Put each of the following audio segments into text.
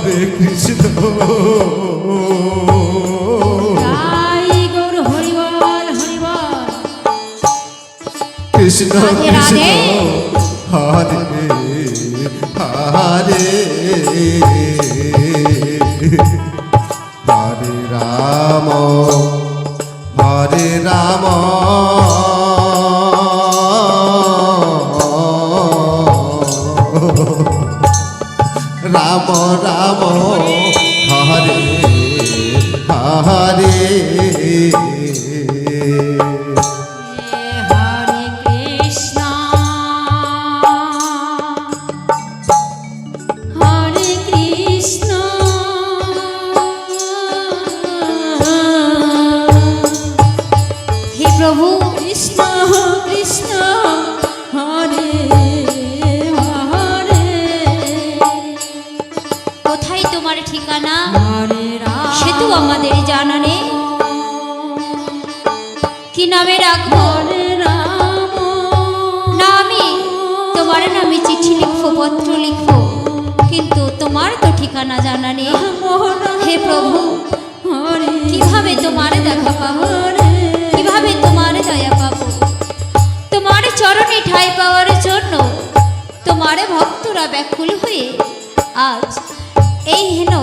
হরে কৃষ্ণ জয় গৌর হরিবল হরিবল। কৃষ্ণ রাধে কৃষ্ণ রাধে। হরে হরে হরে রাম হরে রাম রাম রাম হরে হরে হরে কৃষ্ণ হরে কৃষ্ণ হে প্রভু কৃষ্ণ কৃষ্ণ হরে হরে। কোথায় তোমার ঠিকানা সে তো আমাদের জানা নেই। কি নামে রাখবো না, আমি তোমার নামে চিঠি লিখবো পত্র লিখবো, কিন্তু তোমার তো ঠিকানা জানা নেই। হে প্রভু কিভাবে তোমার দেখা পাবো, কিভাবে তোমার দয়া পাবো? তোমার চরণে ঠাঁই পাওয়ার জন্য তোমার ভক্তরা ব্যাকুল হয়ে আজ এই হেন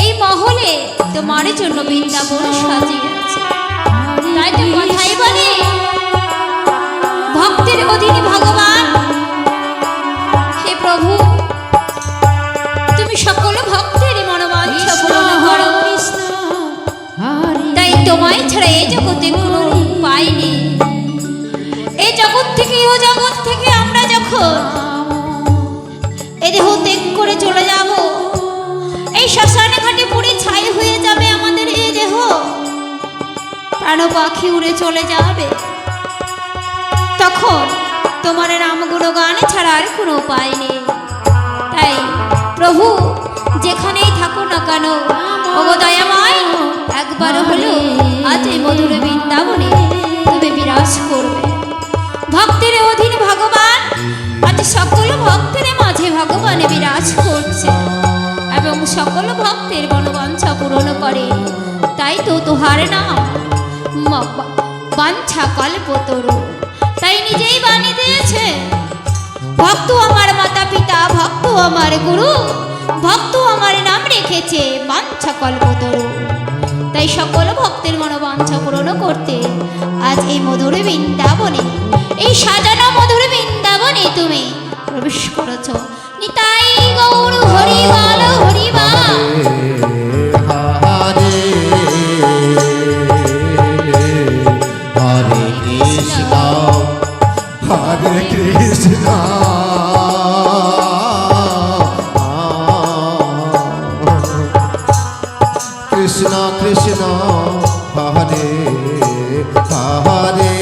এই মহলে তোমার জন্য বৃন্দাবন সাজিয়ে আছে। তাই তো কথাই বলে ভক্তের অধীনে ভগবান। হে প্রভু তুমি সকল ভক্তের মনোবাঞ্ছা পূরণ করো। তাই তোমায় ছাড়া এই জগতে কোনো উপায় নেই। এই জগৎ থেকে ও জগৎ থেকে আমরা যখন এ দেহ ত্যাগ করে চলে যাব, এই শ্মশানে ঘাটে পুড়ে ছাই হয়ে যাবে আমাদের এই দেহ, প্রাণ পাখি উড়ে চলে যাবে, তখন তোমার নাম গুণগান ছাড়া আর কোনো উপায় নেই। তাই প্রভু যেখানেই থাকো না কেন ওগো দয়াময়, একবার হলো আজ এই মধুর বৃন্দাবনে তুমি বিরাজ করবে। ভক্তের অধীন ভগবান আজ সকল ভক্তের মাঝে ভগবান বিরাজ করছে এবং সকল ভক্তের মনোবাঞ্ছা পূরণ করে। তাই তো তোহার নাম বাঞ্ছা কল্পতরু। তাই নিজেই বাণী দিয়েছে, ভক্ত আমার মাতা পিতা, ভক্ত আমার গুরু, ভক্ত আমার নাম রেখেছে বাঞ্ছা কল্পতরু। তাই সকল ভক্তের মনোবাঞ্ছা পূরণ করতে আজ এই মধুর বৃন্দাবনে, এই সাজানো মধুর বৃন্দাবনে তুমি প্রবেশ করেছ। নিতাই গৌর হরিবল হরিবল। হরে হরে কৃষ্ণ হরে কৃষ্ণ কৃষ্ণ কৃষ্ণ হরে হরে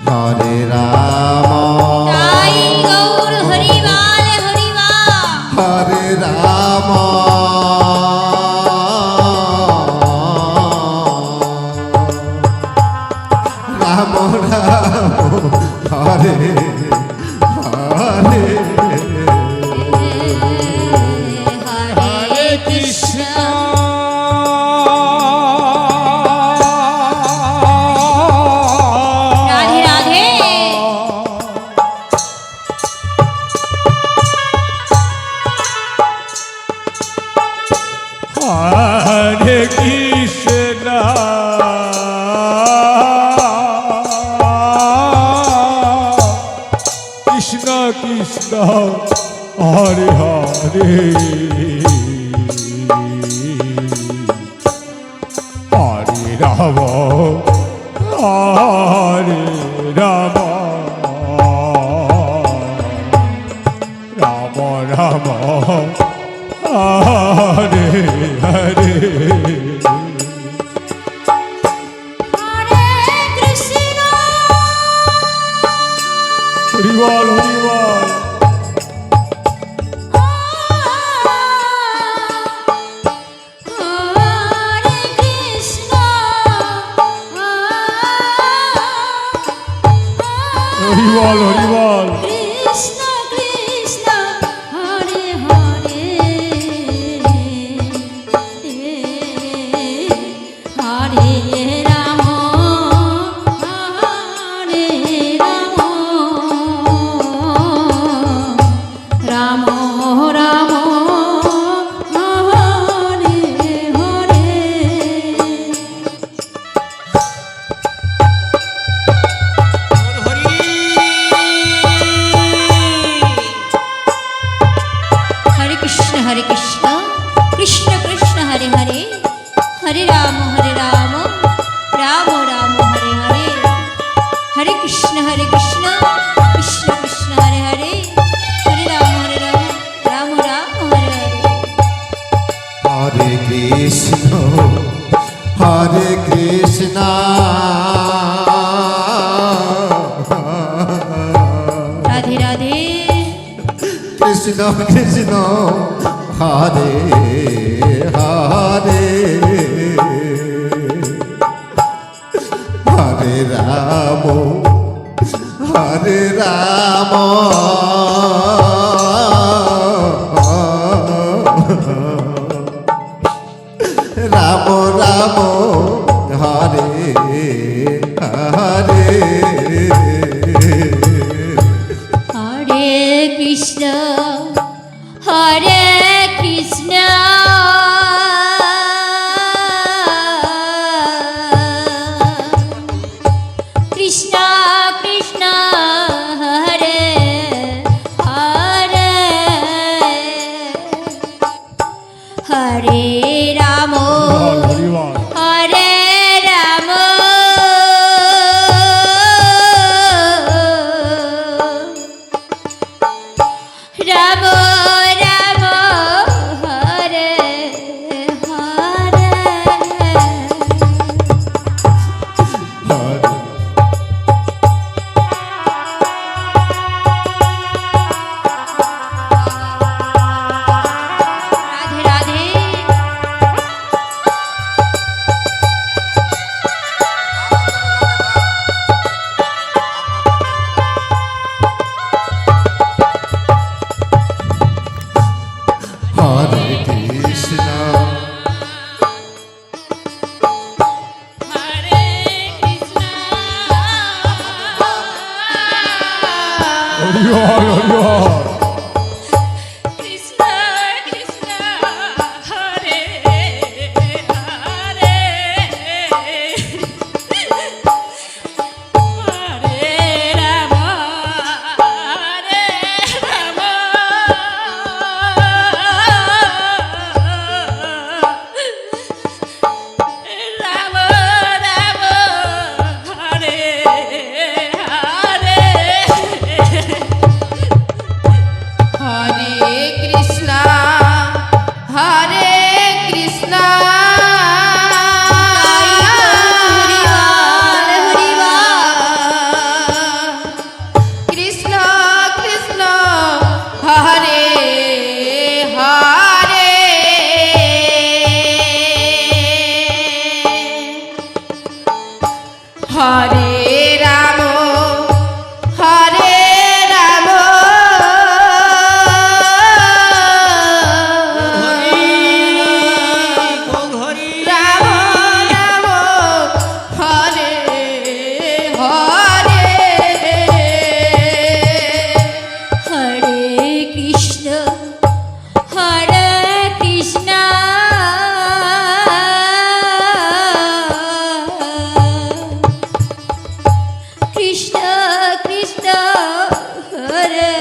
হরে রাম নিতাই গৌর হরিবল হরিবল। হরে রাম রাম রাম হরে হরে হরে কৃষ্ণ রাধে রাধে। হরে কৃষ্ণ কৃষ্ণ কৃষ্ণ হরে হরে হরে রাম হরে রাম রাম রাম হরে হরে হরে কৃষ্ণ হরিবল হরিবল হরে কৃষ্ণ হরিবল হরিবল কৃষ্ণ কৃষ্ণ রাধে কৃষ্ণ কৃষ্ণ হরে হরে হরে রাম রাম রাম হরে হরে হরে কৃষ্ণ হরে কৃষ্ণ কৃষ্ণ কৃষ্ণ হরে হরে হরে রাম হরিবল হরে রাম রাম রাম হরে হরে রাধে রাধে হরে কৃষ্ণ হরে কৃষ্ণ হরিবল হরিবল কৃষ্ণ কৃষ্ণ হরে হরে হরে রাম হরে রাম রাম রাম হরে হরে হরে কৃষ্ণ হরে কৃষ্ণ কৃষ্ণ কৃষ্ণ হরে হরে হরে রাম হরে রাম রাম রাম হরে হরে হরে কৃষ্ণ হরে কৃষ্ণ কৃষ্ণ কৃষ্ণ হরে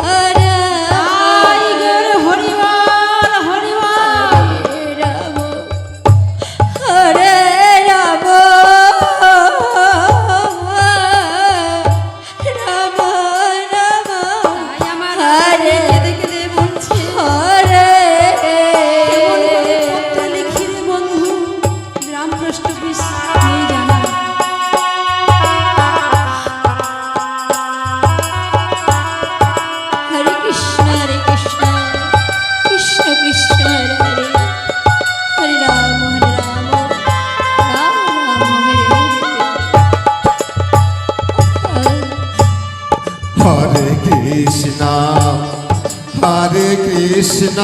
হরে হরিবল হরিবল রাম হরে রাম রাম রাম হরে হরে লিখিরে বন্ধু গ্রাম প্রশ্ন নেই জানা হরে কৃষ্ণ কৃষ্ণ কৃষ্ণ হরে হরে হরে রাম রাম রাম হরে হরে কৃষ্ণ হরে কৃষ্ণ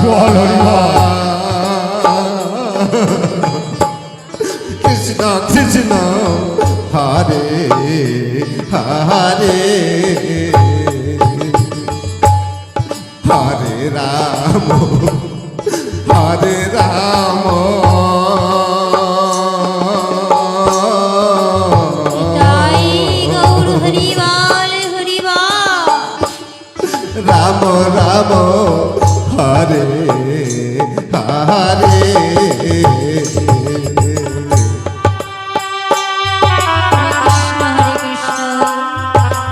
হরিবল হরিবল কৃষ্ণ কৃষ্ণ হরে হরে হরে রাম তাই গৌর হরিবাল হরিবাল রাম রাম হরে হরে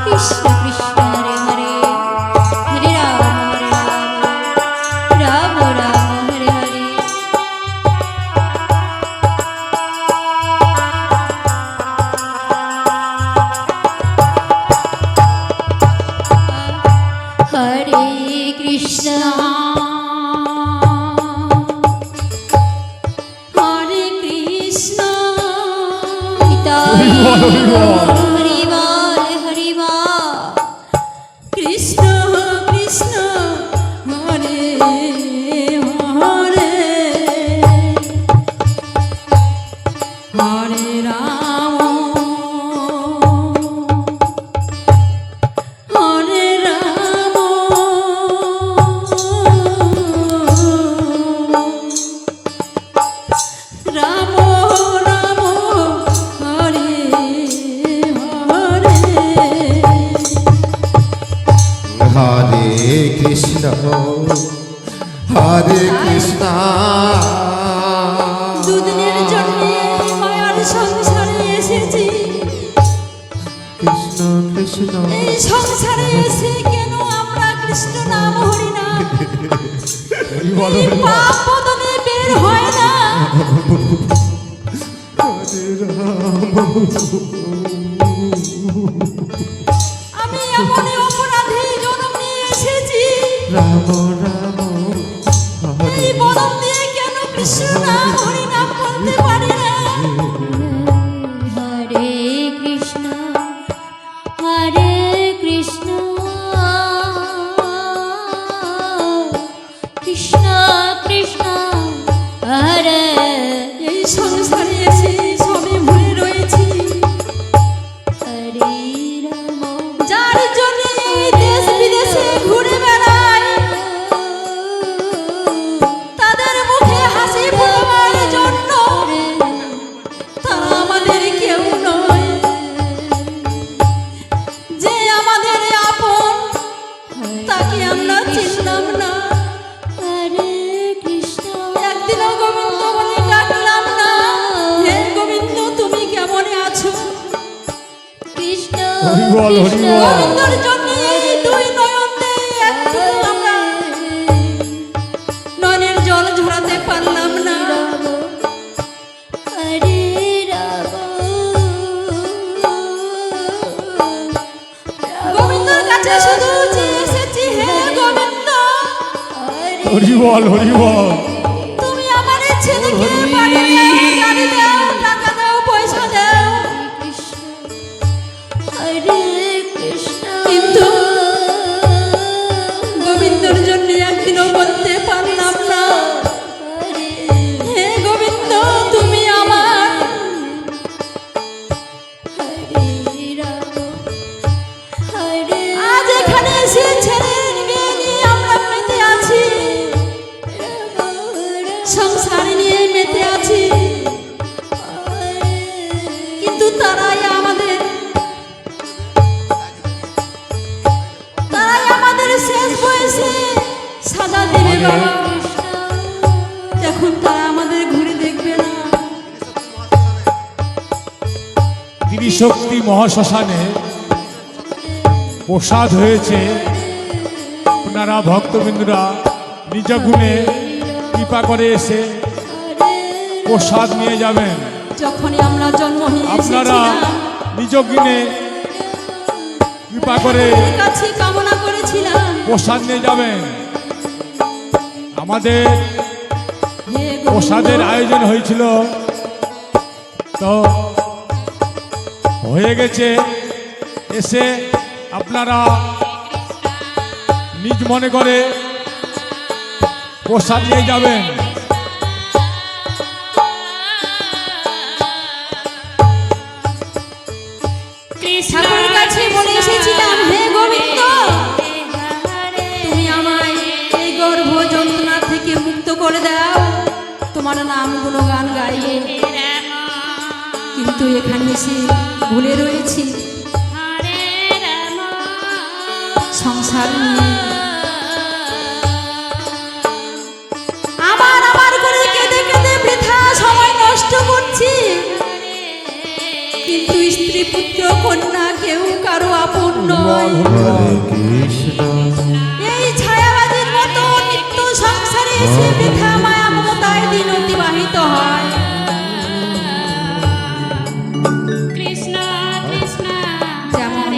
কৃষ্ণ কৃষ্ণ হরে হরে হরে রাম রাম হরে হরে হরি বল হরি বল হরি বল কৃষ্ণ কৃষ্ণ হরে হরে হরে রাম হরে রাম রাম রাম হরে হরে হরে কৃষ্ণ হরে কৃষ্ণ দুদিনের জন্য মায়ার সংসারে এসেছি। কৃষ্ণ কৃষ্ণ এই সংসারে এসে কেন আমরা কৃষ্ণ নাম হরি না হরি বল হরি বল পাপ বদনে বের হয় না। আমি এমনই অপরাধী জন্ম নিয়ে এসেছি। রাম রাম হরে এই বদন দিয়ে কেন কৃষ্ণ নাম হরি নাম বলতে পারি না। হরে কৃষ্ণ হরে কৃষ্ণ কৃষ্ণ কৃষ্ণ হরে এই সংসারে এসে সবে ভুলে রয়েছি। হরে রাম যার জন্য এই দেশ বিদেশে ঘুরে বেড়াই তাদের মুখে হাসি ফোটাবার জন্য তারা আমাদের কেউ নয়। যে আমাদের আপন তাকে আমরা চিনলাম না। হরে কৃষ্ণ একদিনও গোবিন্দ বলে ডাকলাম না। হে গোবিন্দ তুমি কেমন আছো? কৃষ্ণ হরি বল হরি বল গোবিন্দর জন্য এই দুই নয়ন দিয়ে একটু আমরা নয়নের জল ঝরাতে পারলাম না। হরে রাম গোবিন্দর কাছে শুধু চেয়ে এসেছি, হে গোবিন্দ হরি বল হরি বল তুমি আমার এই ছেলেকে বাড়ি দাও, গাড়ি দাও, টাকা দাও, পয়সা দাও। হরে কৃষ্ণ কিন্তু গোবিন্দর জন্য একদিনও বলতে পারলাম না, হে গোবিন্দ তুমি আমার। হরে রাম হরে আজ এখানে এসে ছেলের মেয়ে নিয়ে আমরা মেতে আছি, সংসার নিয়ে মেতে আছি। কিন্তু তারাই আমাদের শেষ বয়সে সাজা দেবে বাবা। এখন তারা আমাদের ঘুরে দেখবে না। ত্রিশক্তি মহাশ্মশানে প্রসাদ হয়েছে। আপনারা ভক্তবৃন্দরা নিজ গুণে কৃপা করে এসে প্রসাদ নিয়ে যাবেন। যখনই আমরা জন্মহীন আপনারা এসেছিলাম নিজ গুণে কৃপা করে তাদের কাছে কামনা করেছিলাম, প্রসাদ নিয়ে যাবেন। আমাদের হে গোবিন্দ, প্রসাদের আয়োজন হয়েছিল, তো হয়ে গেছে। এসে আপনারা নিজ মনে করে প্রসাদ নিয়ে যাবেন। ঠাকুরের কাছে বলে এসেছিলাম, হে গোবিন্দ তুমি আমায় এই গর্ভ যন্ত্রণা থেকে মুক্ত করে দাও, তোমার নাম গুণগান গাইব। কিন্তু এখানে এসে ভুলে রয়েছি সংসার নিয়ে। আমার করে কেঁদে কেঁদে বৃথা সময় নষ্ট করছি, কিন্তু স্ত্রী পুত্র কন্যা কেউ কারো আপন নয়। হরে কৃষ্ণ এই ছায়াবাজির মতো নিত্য সংসারে এসে বৃথা মায়া মমতায় দিন অতিবাহিত হয়। যেমন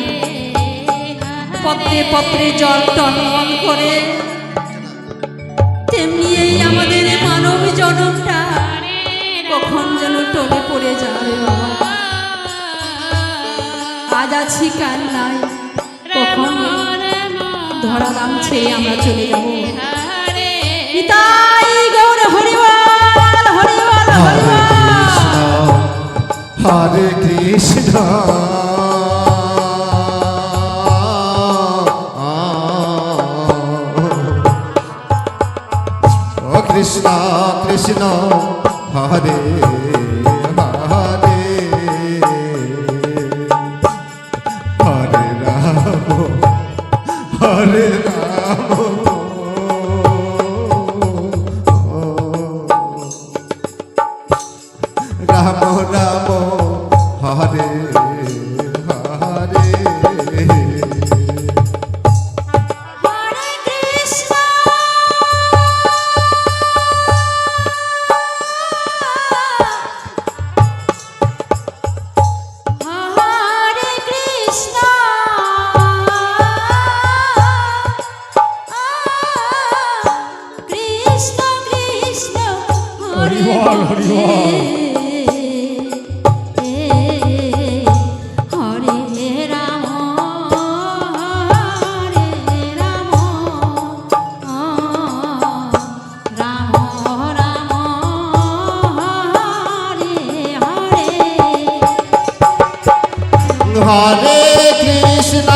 পত্রে পত্রে জল টনমন করে, তেমনি এই আমাদের মানব জনমটা কখন যেন টলে পড়ে যাবে বাবা। আজ আছি কাল নাই, কখন ধরা নাম ছেড়ে আমরা চলে যাব। নিতাই গৌর হরিবল হরিবল হরে কৃষ্ণ ও কৃষ্ণ কৃষ্ণ হরে হরে হরে রাম হরে রাম রাম রাম হরে হরে হরে কৃষ্ণ হরে কৃষ্ণ কৃষ্ণ কৃষ্ণ হরে হরিবল, হরিবল। হরে রাম হরে রাম রাম রাম হরে হরে হরে কৃষ্ণ